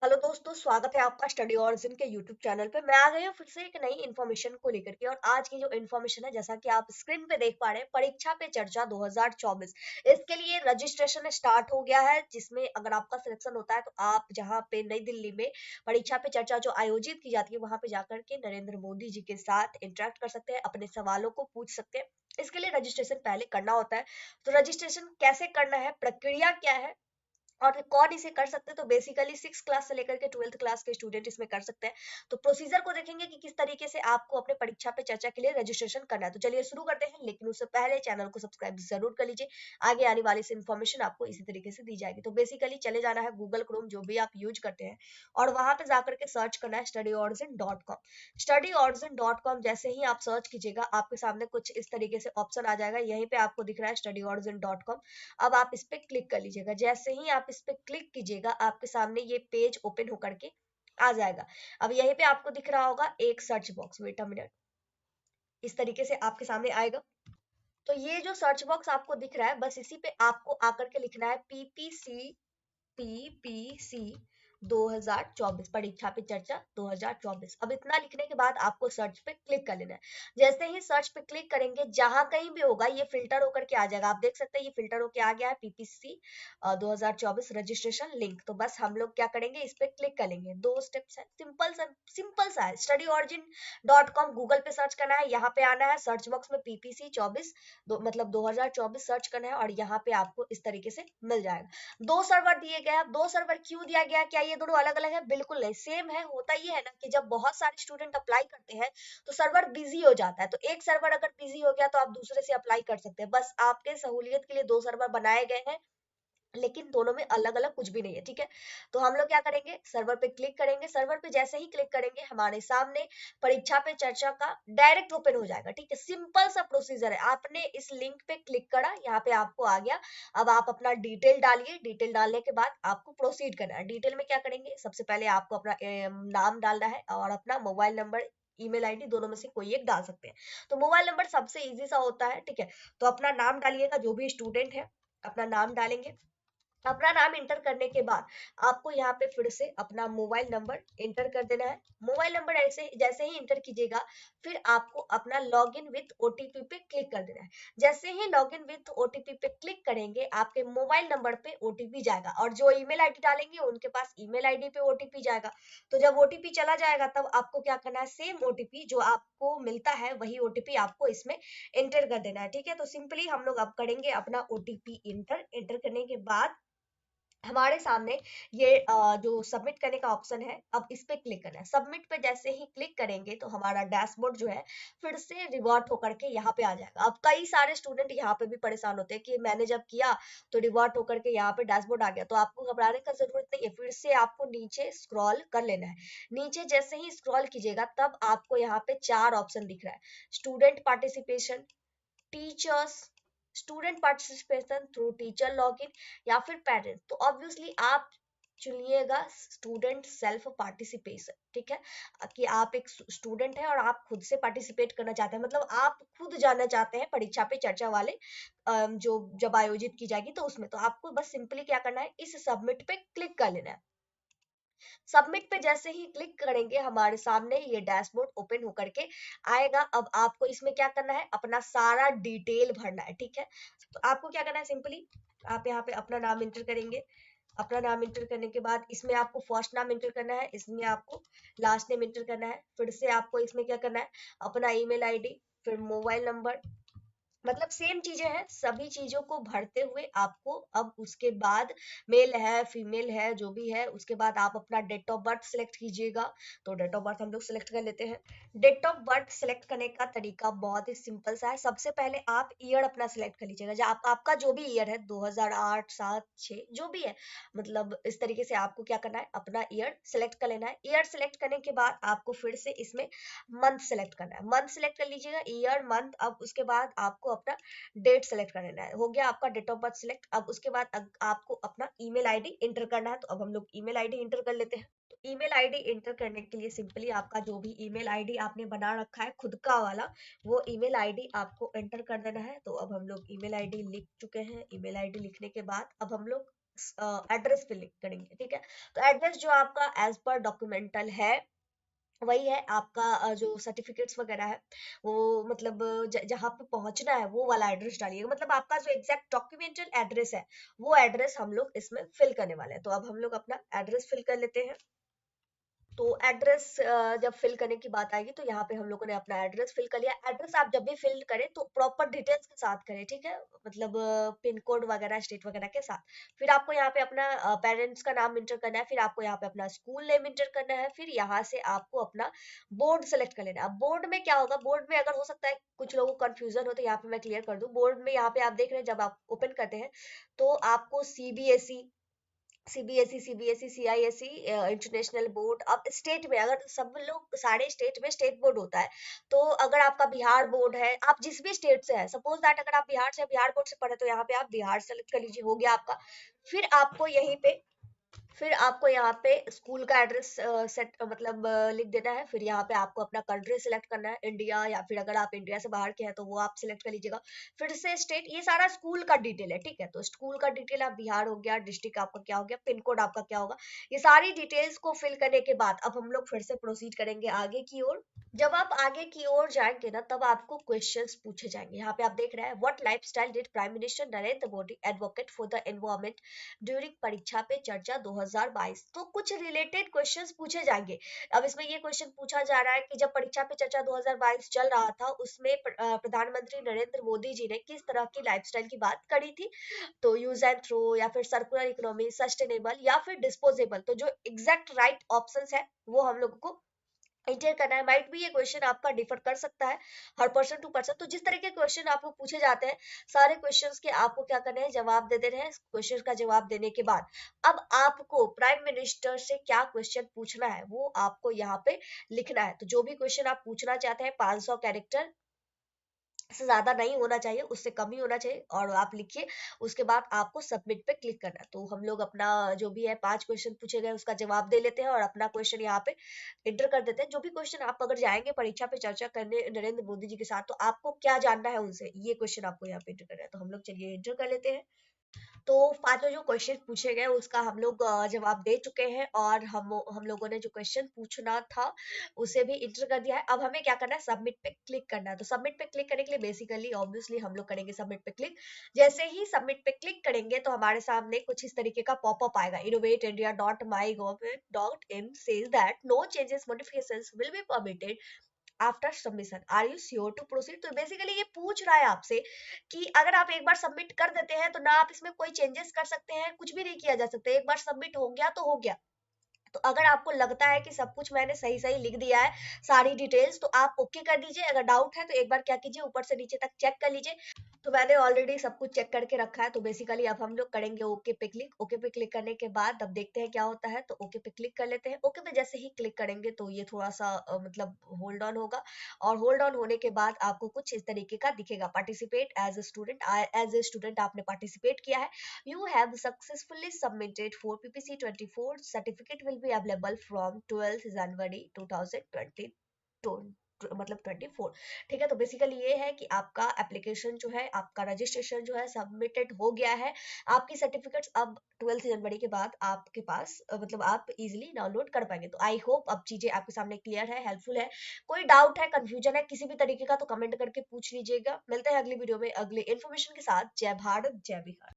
Hello दोस्तों, स्वागत है आपका स्टडी ऑरिजिन के यूट्यूब चैनल पे। मैं आ गई हूँ फिर से एक नई इन्फॉर्मेशन को लेकर के। और आज की जो इन्फॉर्मेशन है, जैसा कि आप स्क्रीन पे देख पा रहे हैं, परीक्षा पे चर्चा 2024। इसके लिए रजिस्ट्रेशन स्टार्ट हो गया है, जिसमें अगर आपका सिलेक्शन होता है तो आप जहाँ पे नई दिल्ली में परीक्षा पे चर्चा जो आयोजित की जाती है, वहां पे जाकर के नरेंद्र मोदी जी के साथ इंटरेक्ट कर सकते हैं, अपने सवालों को पूछ सकते हैं। इसके लिए रजिस्ट्रेशन पहले करना होता है। तो रजिस्ट्रेशन कैसे करना है, प्रक्रिया क्या है और कौन इसे कर सकते हैं, तो बेसिकली 6 क्लास से लेकर के 12th क्लास के स्टूडेंट इसमें कर सकते हैं। तो प्रोसीजर को देखेंगे कि किस तरीके से आपको अपने परीक्षा पे चर्चा के लिए रजिस्ट्रेशन करना है। तो चलिए शुरू करते हैं, लेकिन उससे पहले चैनल को सब्सक्राइब जरूर कर लीजिए। आगे आने वाली से इन्फॉर्मेशन आपको इसी तरीके से दी जाएगी। तो बेसिकली चले जाना है गूगल क्रोम, जो भी आप यूज करते हैं, और वहां पे जाकर के सर्च करना है studyorizen.com। studyorizen.com जैसे ही आप सर्च कीजिएगा, आपके सामने कुछ इस तरीके से ऑप्शन आ जाएगा। यहीं पे आपको दिख रहा है studyorizen.com। अब आप इस पे क्लिक कर लीजिएगा। जैसे ही आप इस पे क्लिक कीजिएगा, आपके सामने ये पेज ओपन होकर के आ जाएगा। अब यहीं पे आपको दिख रहा होगा एक search box, wait a minute, इस तरीके से आपके सामने आएगा। तो ये जो सर्च बॉक्स आपको दिख रहा है, बस इसी पे आपको आकर के लिखना है पीपीसी 2024, परीक्षा पे चर्चा 2024। अब इतना लिखने के बाद आपको सर्च पे क्लिक कर लेना है। जैसे ही सर्च पे क्लिक करेंगे, जहां कहीं भी होगा ये फिल्टर होकर के आ जाएगा। आप देख सकते हैं ये फिल्टर होकर आ गया है, पीपीसी 2024 रजिस्ट्रेशन लिंक। तो बस हम लोग क्या करेंगे, इस पे क्लिक करेंगे। 2 स्टेप्स है, सिंपल सा है। studyorigin.com गूगल पे सर्च करना है, यहाँ पे आना है, सर्च बॉक्स में पीपीसी 24 मतलब 2024 सर्च करना है, और यहाँ पे आपको इस तरीके से मिल जाएगा। 2 सर्वर दिए गए हैं। 2 सर्वर क्यों दिया गया, क्या ये दोनों अलग अलग है? बिल्कुल नहीं, सेम है। होता ये है ना कि जब बहुत सारे स्टूडेंट अप्लाई करते हैं तो सर्वर बिजी हो जाता है। तो एक सर्वर अगर बिजी हो गया तो आप दूसरे से अप्लाई कर सकते हैं। बस आपके सहूलियत के लिए 2 सर्वर बनाए गए हैं, लेकिन दोनों में अलग अलग कुछ भी नहीं है, ठीक है। तो हम लोग क्या करेंगे, सर्वर पे क्लिक करेंगे। सर्वर पे जैसे ही क्लिक करेंगे, हमारे सामने परीक्षा पे चर्चा का डायरेक्ट ओपन हो जाएगा, ठीक है। सिंपल सा प्रोसीजर है। आपने इस लिंक पे क्लिक करा, यहाँ पे आपको आ गया। अब आप अपना डिटेल डालिए। डिटेल डालने के बाद आपको प्रोसीड करना है। डिटेल में क्या करेंगे, सबसे पहले आपको अपना नाम डालना है और अपना मोबाइल नंबर, ईमेल आईडी, दोनों में से कोई एक डाल सकते हैं। तो मोबाइल नंबर सबसे इजी सा होता है, ठीक है। तो अपना नाम डालिएगा, जो भी स्टूडेंट है अपना नाम डालेंगे। अपना नाम इंटर करने के बाद आपको यहाँ पे फिर से अपना मोबाइल नंबर इंटर कर देना है। मोबाइल नंबर ऐसे जैसे ही इंटर कीजिएगा, फिर आपको अपना लॉगिन विथ ओटीपी पे क्लिक कर देना है। जैसे ही लॉगिन विथ ओटीपी पे क्लिक करेंगे, आपके मोबाइल नंबर पे ओटीपी जाएगा, और जो ईमेल आईडी डालेंगे उनके पास ईमेल आईडी पे ओटीपी जाएगा। तो जब ओटीपी चला जाएगा, तब आपको क्या करना है, सेम ओटीपी जो आपको मिलता है वही ओटीपी आपको इसमें एंटर कर देना है, ठीक है। तो सिंपली हम लोग अब करेंगे अपना ओटीपी इंटर। इंटर करने के बाद हमारे सामने ये जो सबमिट करने का ऑप्शन है, अब इस पे क्लिक करना है। सबमिट पे जैसे ही क्लिक करेंगे, तो हमारा डैशबोर्ड जो है फिर से रिवर्ट होकर के यहाँ पे आ जाएगा। अब कई सारे स्टूडेंट यहाँ पे भी परेशान होते हैं कि मैंने जब किया तो रिवर्ट होकर के यहाँ पे डैशबोर्ड आ गया। तो आपको घबराने का जरूरत नहीं है, फिर से आपको नीचे स्क्रॉल कर लेना है। नीचे जैसे ही स्क्रॉल कीजिएगा, तब आपको यहाँ पे 4 ऑप्शन दिख रहा है। Student participation, teachers, student participation through teacher login, या फिर पेरेंट्स। तो ऑब्वियसली आप चुनिएगा स्टूडेंट सेल्फ पार्टिसिपेशन, ठीक है। कि आप एक स्टूडेंट है और आप खुद से पार्टिसिपेट करना चाहते हैं, मतलब आप खुद जाना चाहते हैं परीक्षा पे चर्चा वाले जो जब आयोजित की जाएगी तो उसमें। तो आपको बस सिंपली क्या करना है, इस सबमिट पे क्लिक कर लेना है। सबमिट पे जैसे ही क्लिक करेंगे, हमारे सामने ये डैशबोर्ड ओपन होकर के आएगा। अब आपको इसमें क्या करना है, अपना सारा डिटेल भरना है, ठीक है। तो आपको क्या करना है, सिंपली आप यहाँ पे अपना नाम एंटर करेंगे। अपना नाम एंटर करने के बाद इसमें आपको फर्स्ट नाम एंटर करना है, इसमें आपको लास्ट नेम एंटर करना है। फिर से आपको इसमें क्या करना है, अपना ईमेल आईडी, फिर मोबाइल नंबर, मतलब सेम चीजें हैं। सभी चीजों को भरते हुए आपको अब उसके बाद मेल है फीमेल है जो भी है, उसके बाद आप अपना डेट ऑफ बर्थ सिलेक्ट कीजिएगा। तो डेट ऑफ बर्थ हम लोग सिलेक्ट कर लेते हैं। डेट ऑफ बर्थ सिलेक्ट करने का तरीका बहुत ही सिंपल सा है। सबसे पहले आप ईयर अपना सिलेक्ट कर लीजिएगा, जो आपका जो भी ईयर है, 2008 7 6 जो भी है, मतलब इस तरीके से आपको क्या करना है, अपना ईयर सिलेक्ट कर लेना है। ईयर सिलेक्ट करने के बाद आपको फिर से इसमें मंथ सेलेक्ट करना है। मंथ सेलेक्ट कर लीजिएगा, ईयर मंथ। अब उसके बाद आपको अपना डेट सेलेक्ट कर लेना है। हो गया आपका डेट ऑफ बर्थ सिलेक्ट। अब उसके बाद आपको अपना ईमेल आईडी इंटर करना है। तो अब हम लोग ईमेल आईडी इंटर कर लेते हैं। तो ईमेल आईडी इंटर करने के लिए सिंपली आपका जो भी ईमेल आईडी आपने बना रखा है खुद का वाला, वो ईमेल आईडी आपको एंटर कर देना है। तो अब हम लोग ईमेल आईडी लिख चुके हैं। ईमेल आईडी लिखने के बाद अब हम लोग एड्रेस फिल करेंगे, ठीक है। तो एड्रेस जो आपका एज पर डॉक्यूमेंटल है वही है आपका, जो सर्टिफिकेट्स वगैरह है वो मतलब जहाँ पे पहुंचना है वो वाला एड्रेस डालिएगा, मतलब आपका जो एग्जैक्ट डॉक्यूमेंटल एड्रेस है वो एड्रेस हम लोग इसमें फिल करने वाले हैं। तो अब हम लोग अपना एड्रेस फिल कर लेते हैं। तो एड्रेस जब फिल करने की बात आएगी तो यहाँ पे हम लोगों ने अपना एड्रेस फिल कर लिया। एड्रेस आप जब भी फिल करें तो प्रॉपर डिटेल्स के साथ करें, ठीक है, मतलब पिन कोड वगैरह स्टेट वगैरह के साथ। फिर आपको यहाँ पे अपना पेरेंट्स का नाम इंटर करना है, फिर आपको यहाँ पे अपना स्कूल नेम इंटर करना है, फिर यहाँ से आपको अपना बोर्ड सेलेक्ट कर लेना है। अब बोर्ड में क्या होगा, बोर्ड में अगर हो सकता है कुछ लोगों को कंफ्यूजन हो तो यहाँ पे मैं क्लियर कर दूं। बोर्ड में यहाँ पे आप देख रहे हैं जब आप ओपन करते हैं तो आपको CBSE, CBSE, CISCE, international board. अब स्टेट में अगर सब लोग सारे स्टेट में स्टेट बोर्ड होता है, तो अगर आपका बिहार बोर्ड है, आप जिस भी स्टेट से है, सपोज दैट अगर आप बिहार से, बिहार बोर्ड से पढ़े तो यहाँ पे आप बिहार सेलेक्ट कर लीजिए, हो गया आपका। फिर आपको यहीं पे फिर आपको यहाँ पे स्कूल का एड्रेस सेट मतलब लिख देना है। फिर यहाँ पे आपको अपना कंट्री सिलेक्ट करना है, इंडिया, या फिर अगर आप इंडिया से बाहर के हैं तो वो आप सिलेक्ट कर लीजिएगा। फिर से स्टेट, ये सारा स्कूल का डिटेल है, ठीक है। तो स्कूल का डिटेल आप बिहार हो गया, डिस्ट्रिक्ट आपका क्या हो गया, पिन कोड आपका क्या होगा, ये सारी डिटेल्स को फिल करने के बाद अब हम लोग फिर से प्रोसीड करेंगे आगे की ओर। जब आप आगे की ओर जाएंगे ना तब आपको क्वेश्चंस पूछे जाएंगे। यहाँ पे आप देख रहे हैं, what lifestyle did prime minister Narendra Modi advocate for the environment during परीक्षा पे चर्चा 2022। तो कुछ रिलेटेड क्वेश्चंस पूछे जाएंगे। अब इसमें ये क्वेश्चन पूछा जा रहा है कि जब परीक्षा पे चर्चा 2022 चल रहा था उसमें प्रधानमंत्री नरेंद्र मोदी जी ने किस तरह की लाइफस्टाइल की बात करी थी। तो यूज एंड थ्रो, या फिर सर्कुलर इकोनॉमी, सस्टेनेबल, या फिर डिस्पोजेबल। तो जो एग्जैक्ट राइट ऑप्शंस है वो हम लोगों को इंटर करना है। माइट भी ये क्वेश्चन आपका डिफर कर सकता है हर पर्सन टू पर्सन। तो जिस तरह के क्वेश्चन आपको पूछे जाते हैं सारे क्वेश्चंस के आपको क्या करना है, जवाब दे देना है। क्वेश्चन का जवाब देने के बाद अब आपको प्राइम मिनिस्टर से क्या क्वेश्चन पूछना है वो आपको यहाँ पे लिखना है। तो जो भी क्वेश्चन आप पूछना चाहते हैं 500 कैरेक्टर से ज्यादा नहीं होना चाहिए, उससे कम ही होना चाहिए, और आप लिखिए। उसके बाद आपको सबमिट पे क्लिक करना है। तो हम लोग अपना जो भी है 5 क्वेश्चन पूछे गए उसका जवाब दे लेते हैं और अपना क्वेश्चन यहाँ पे इंटर कर देते हैं। जो भी क्वेश्चन आप अगर जाएंगे परीक्षा पे चर्चा करने नरेंद्र मोदी जी के साथ तो आपको क्या जानना है उनसे, ये क्वेश्चन आपको यहाँ पे इंटर करना है। तो हम लोग चलिए इंटर कर लेते हैं। तो पांचों जो क्वेश्चन पूछे गए उसका हम लोग जवाब दे चुके हैं, और हम लोगों ने जो क्वेश्चन पूछना था उसे भी इंटर कर दिया है। अब हमें क्या करना है, सबमिट पे क्लिक करना है। तो सबमिट पे क्लिक करने के लिए बेसिकली ऑब्वियसली हम लोग करेंगे सबमिट पे क्लिक। जैसे ही सबमिट पे क्लिक करेंगे तो हमारे सामने कुछ इस तरीके का पॉपअप आएगा, innovateindia.mygov.in says that no changes modifications will be permitted after submission, are you sure to proceed. तो बेसिकली ये पूछ रहा है आपसे कि अगर आप एक बार सबमिट कर देते हैं तो ना आप इसमें कोई चेंजेस कर सकते हैं, कुछ भी नहीं किया जा सकता, एक बार सबमिट हो गया तो हो गया। तो अगर आपको लगता है कि सब कुछ मैंने सही सही लिख दिया है सारी डिटेल्स तो आप ओके कर दीजिए। अगर डाउट है तो एक बार क्या कीजिए, ऊपर से नीचे तक चेक कर लीजिए। तो मैंने ऑलरेडी सब कुछ चेक करके रखा है। तो बेसिकली अब हम लोग करेंगे ओके पे क्लिक। ओके पे क्लिक करने के बाद अब देखते हैं क्या होता है। तो ओके पे क्लिक कर लेते हैं। ओके पे जैसे ही क्लिक करेंगे तो ये थोड़ा सा मतलब होल्ड ऑन होगा, और होल्ड ऑन होने के बाद आपको कुछ इस तरीके का दिखेगा, participate as a student. As a student आपने पार्टिसिपेट किया है। You have successfully submitted for PPC 24. Certificate will be available from 12th January 2020 मतलब 24। ठीक है। तो बेसिकली ये है कि आपका एप्लीकेशन जो है, आपका रजिस्ट्रेशन जो है सबमिटेड हो गया है। आपकी सर्टिफिकेट्स अब 12th जनवरी के बाद आपके पास मतलब आप इजीली डाउनलोड कर पाएंगे। तो आई होप अब चीजें आपके सामने क्लियर है, हेल्पफुल है। कोई डाउट है, कंफ्यूजन है किसी भी तरीके का तो कमेंट करके पूछ लीजिएगा। मिलते हैं अगली वीडियो में अगले इन्फॉर्मेशन के साथ। जय भारत, जय बिहार।